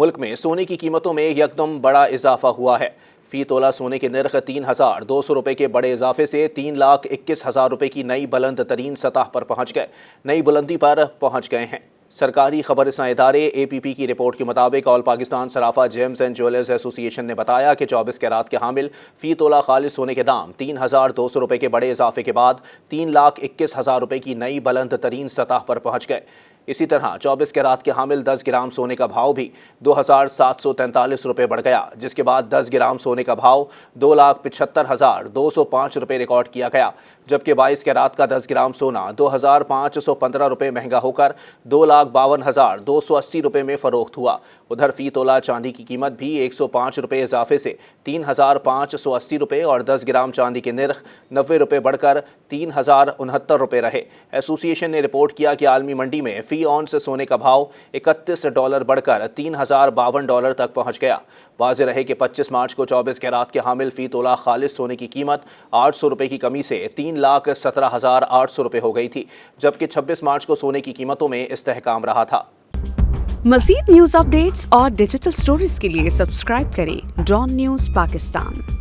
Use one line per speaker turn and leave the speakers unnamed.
मुल्क में सोने की कीमतों में एकदम बड़ा इजाफा हुआ है। फी तोला सोने के निर्ख 3,200 रुपये के बड़े इजाफे से 3,21,000 रुपये की नई बुलंद तरीन सतह पर पहुँच गए नई बुलंदी पर पहुँच गए हैं। सरकारी खबरसां इदारे APP की रिपोर्ट के मुताबिक all Pakistan Sarafa James and jewellers association ने बताया कि 24 कैरात के हामिल फी तोला खालिस सोने के दाम 3,200 रुपये के बड़े इजाफे के बाद 3,21,000 रुपये की नई बुलंद तरीन सतह पर पहुँच गए। इसी तरह 24 कैरात के हामिल 10 ग्राम सोने का भाव भी 2,743 रुपये बढ़ गया, जिसके बाद 10 ग्राम सोने का भाव 2,75,205 रुपये रिकॉर्ड किया गया, जबकि 22 कैरात का 10 ग्राम सोना 2,515 रुपये महंगा होकर 2,52,280 रुपये में फरोख्त हुआ। उधर फी तोला चांदी की कीमत भी 105 रुपये इजाफे से 3,580 रुपये और 10 ग्राम चांदी के निर्ख 90 रुपये बढ़कर 3,069 रुपये रहे। एसोसिएशन ने रिपोर्ट किया कि आलमी मंडी में फी ऑन्स सोने का भाव $31 बढ़कर $3,052 तक पहुंच गया। वाज़ेह रहे कि 25 मार्च को 24 कैरात के हामिल फी तोला खालिस सोने की कीमत 800 रुपये की कमी से 3,17,800 रुपये हो गई थी, जबकि 26 मार्च को सोने की कीमतों में इस्तेहकाम रहा था।
मज़ीद न्यूज़ अपडेट्स और डिजिटल स्टोरीज के लिए सब्सक्राइब करें डॉन न्यूज़ पाकिस्तान।